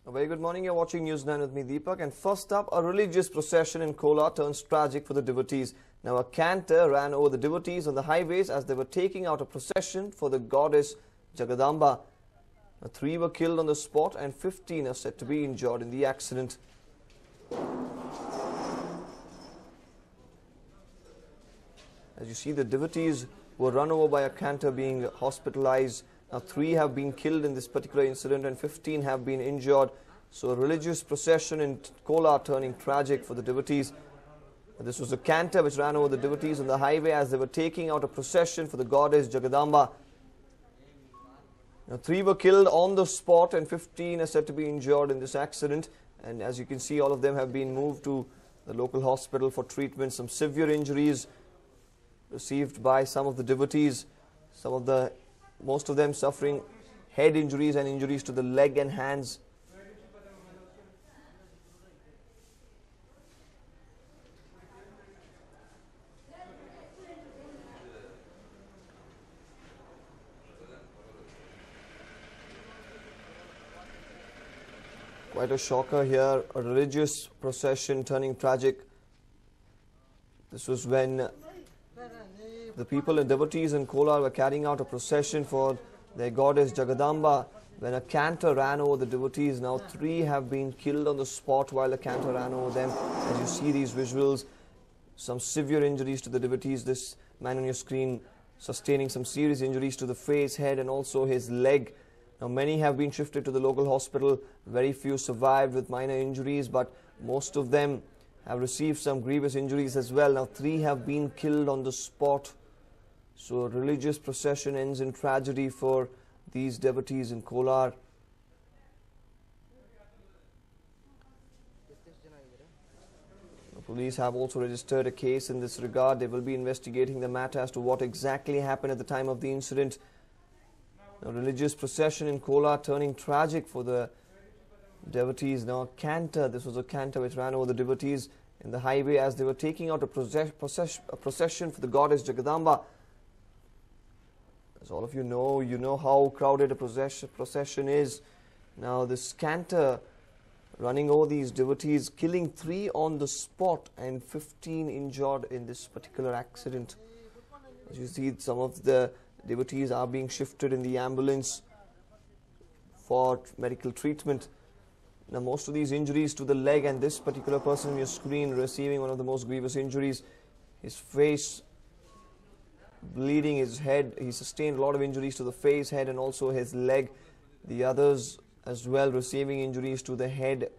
A very good morning. You're watching News9 with me, Deepak. And first up, a religious procession in Kolar turns tragic for the devotees. Now, a canter ran over the devotees on the highways as they were taking out a procession for the goddess Jagadamba. Now, 3 were killed on the spot and 15 are said to be injured in the accident. As you see, the devotees were run over by a canter being hospitalized. Now, 3 have been killed in this particular incident and 15 have been injured. So, a religious procession in Kolar turning tragic for the devotees. This was a canter which ran over the devotees on the highway as they were taking out a procession for the goddess Jagadamba. Now, 3 were killed on the spot and 15 are said to be injured in this accident. And as you can see, all of them have been moved to the local hospital for treatment. Some severe injuries received by some of the devotees. Most of them suffering head injuries and injuries to the leg and hands. Quite a shocker here, a religious procession turning tragic. This was when the people and devotees in Kolar were carrying out a procession for their goddess Jagadamba when a canter ran over the devotees. Now 3 have been killed on the spot while a canter ran over them. As you see these visuals, some severe injuries to the devotees. This man on your screen sustaining some serious injuries to the face, head and also his leg. Now many have been shifted to the local hospital. Very few survived with minor injuries, but most of them have received some grievous injuries as well. Now 3 have been killed on the spot. So a religious procession ends in tragedy for these devotees in Kolar. The police have also registered a case in this regard. They will be investigating the matter as to what exactly happened at the time of the incident. A religious procession in Kolar turning tragic for the devotees. Now a canter, this was a canter which ran over the devotees in the highway as they were taking out a procession for the goddess Jagadamba. As all of you know how crowded a procession is. Now this canter running over these devotees, killing 3 on the spot and 15 injured in this particular accident. As you see, some of the devotees are being shifted in the ambulance for medical treatment. Now most of these injuries to the leg, and this particular person on your screen receiving one of the most grievous injuries, his face bleeding, his head, he sustained a lot of injuries to the face, head and also his leg. The others as well receiving injuries to the head,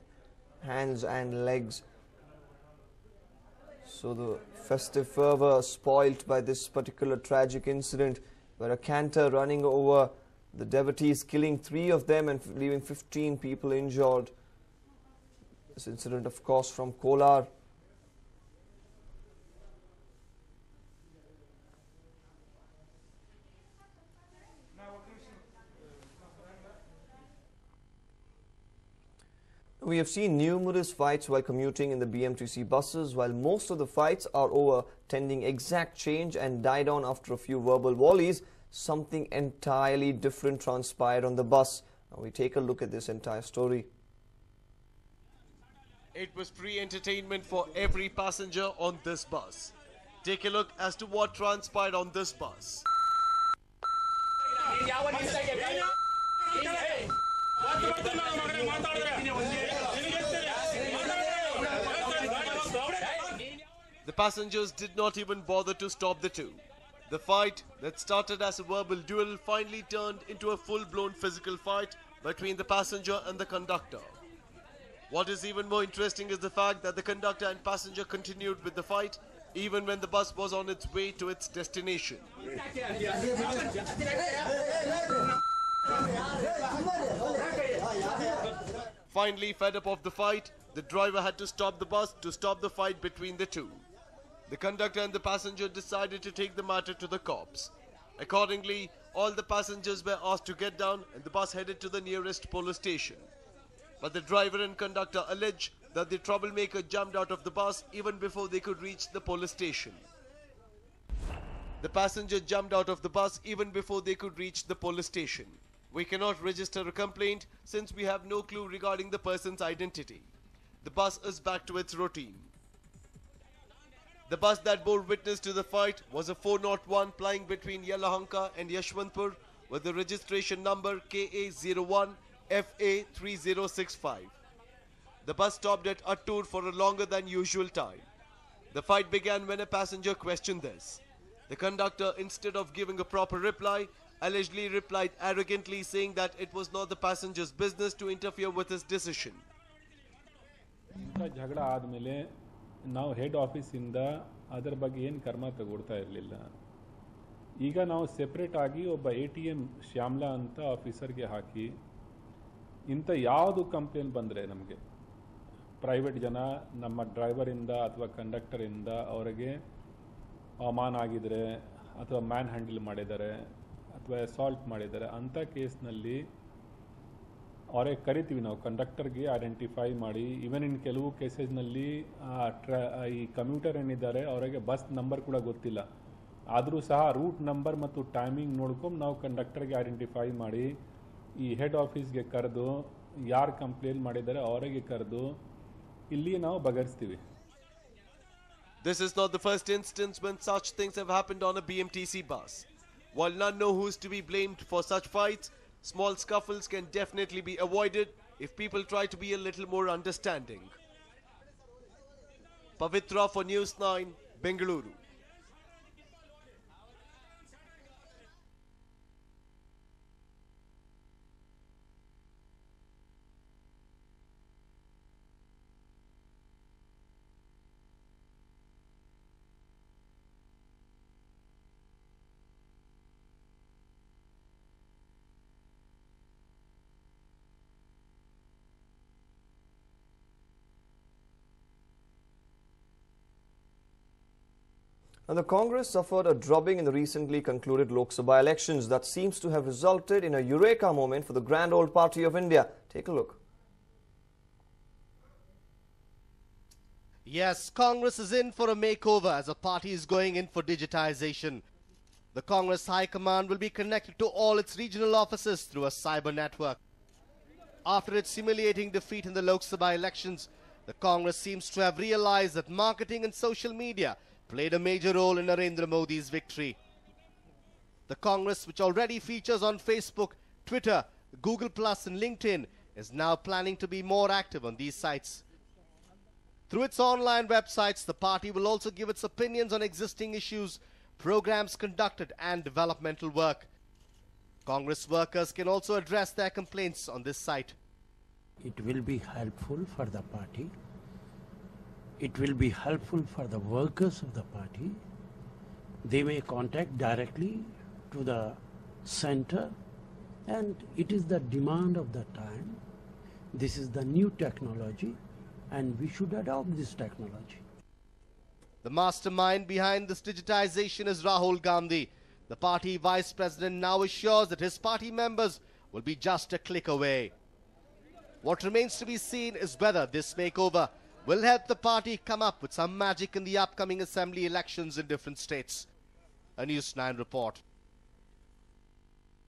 hands and legs. So the festive fervor spoilt by this particular tragic incident where a canter running over the devotees, killing 3 of them and leaving 15 people injured. This incident, of course, from Kolar. We have seen numerous fights while commuting in the BMTC buses. While most of the fights are over tending exact change and die down after a few verbal volleys, something entirely different transpired on the bus. Now we take a look at this entire story. It was free entertainment for every passenger on this bus. Take a look as to what transpired on this bus. The passengers did not even bother to stop the 2. The fight that started as a verbal duel finally turned into a full-blown physical fight between the passenger and the conductor. What is even more interesting is the fact that the conductor and passenger continued with the fight even when the bus was on its way to its destination. Finally, fed up of the fight, the driver had to stop the bus to stop the fight between the 2. The conductor and the passenger decided to take the matter to the cops. Accordingly, all the passengers were asked to get down and the bus headed to the nearest police station. But the driver and conductor allege that the troublemaker jumped out of the bus even before they could reach the police station. The passenger jumped out of the bus even before they could reach the police station. We cannot register a complaint since we have no clue regarding the person's identity. The bus is back to its routine. The bus that bore witness to the fight was a 401 plying between Yelahanka and Yashwantpur with the registration number KA01FA3065. The bus stopped at Attur for a longer than usual time. The fight began when a passenger questioned this. The conductor, instead of giving a proper reply, allegedly replied arrogantly, saying that it was not the passenger's business to interfere with his decision. झगड़ा आदಮೇಲೆ ನಾವು head office ಇಂದ ಅದರ ಬಗ್ಗೆ ಏನು ಕ್ರಮ ತಗೊಳ್ತಾ ಇರಲಿಲ್ಲ. ಈಗ ನಾವು ಸೆಪರೇಟ್ ಆಗಿ ಒಬ್ಬ ATM ಶ್ಯಾಮಲಾ ಅಂತ ಆಫೀಸರ್ಗೆ ಹಾಕಿ ಇಂತ ಯಾವುದು ಕಂಪ್ಲೇಂಟ್ ಬಂದ್ರೆ ನಮಗೆ ಪ್ರೈವೇಟ್ ಜನ ನಮ್ಮ ಡ್ರೈವರ್ ಇಂದ ಅಥವಾ ಕಂಡಕ್ಟರ್ ಇಂದ ಅವರಿಗೆ ಅವಮಾನ ಆಗಿದ್ರೆ ಅಥವಾ ಮ್ಯಾನ್ ಹ್ಯಾಂಡಲ್ ಮಾಡಿದ್ದಾರೆ ಅಥವಾ ಅಸಾಲ್ಟ್ ಮಾಡಿದ್ದಾರೆ ಅಂತ ಕೇಸ್ನಲ್ಲಿ ಅವರಿಗೆ ಕರಿತೀವಿ ನಾವು ಕಂಡಕ್ಟರ್ಗೆ ಐಡೆಂಟಿಫೈ ಮಾಡಿ. ಈವನ್ ಇನ್ ಕೆಲವು ಕೇಸಸ್ನಲ್ಲಿ ಈ ಕಮ್ಯೂಟರ್ ಏನಿದ್ದಾರೆ ಅವರಿಗೆ ಬಸ್ ನಂಬರ್ ಕೂಡ ಗೊತ್ತಿಲ್ಲ, ಆದರೂ ಸಹ ರೂಟ್ ನಂಬರ್ ಮತ್ತು ಟೈಮಿಂಗ್ ನೋಡ್ಕೊಂಡು ನಾವು ಕಂಡಕ್ಟರ್ಗೆ ಐಡೆಂಟಿಫೈ ಮಾಡಿ ಈ ಹೆಡ್ ಆಫೀಸ್ಗೆ ಕರೆದು ಯಾರು ಕಂಪ್ಲೇಂಟ್ ಮಾಡಿದ್ದಾರೆ ಅವರಿಗೆ ಕರೆದು ಇಲ್ಲಿ ನಾವು ಬಗೆಹರಿಸ್ತೀವಿ. This is not the first instance when such things have happened on a BMTC bus. While none know who is to be blamed for such fights, small scuffles can definitely be avoided if people try to be a little more understanding. Pavitra for News9, Bengaluru. And the Congress suffered a drubbing in the recently concluded Lok Sabha elections that seems to have resulted in a eureka moment for the grand old party of India. Take a look. Yes, Congress is in for a makeover as the party is going in for digitization. The Congress High Command will be connected to all its regional offices through a cyber network. After its humiliating defeat in the Lok Sabha elections, the Congress seems to have realized that marketing and social media played a major role in Narendra Modi's victory. The Congress, which already features on Facebook, Twitter, Google Plus and LinkedIn, is now planning to be more active on these sites. Through its online websites, the party will also give its opinions on existing issues, programs conducted and developmental work. Congress workers can also address their complaints on this site. It will be helpful for the party. It will be helpful for the workers of the party. They may contact directly to the center, and it is the demand of the time. This is the new technology, and we should adopt this technology. The mastermind behind this digitization is Rahul Gandhi. The party vice president now assures that his party members will be just a click away. What remains to be seen is whether this makeover will help the party come up with some magic in the upcoming assembly elections in different states. A News9 report.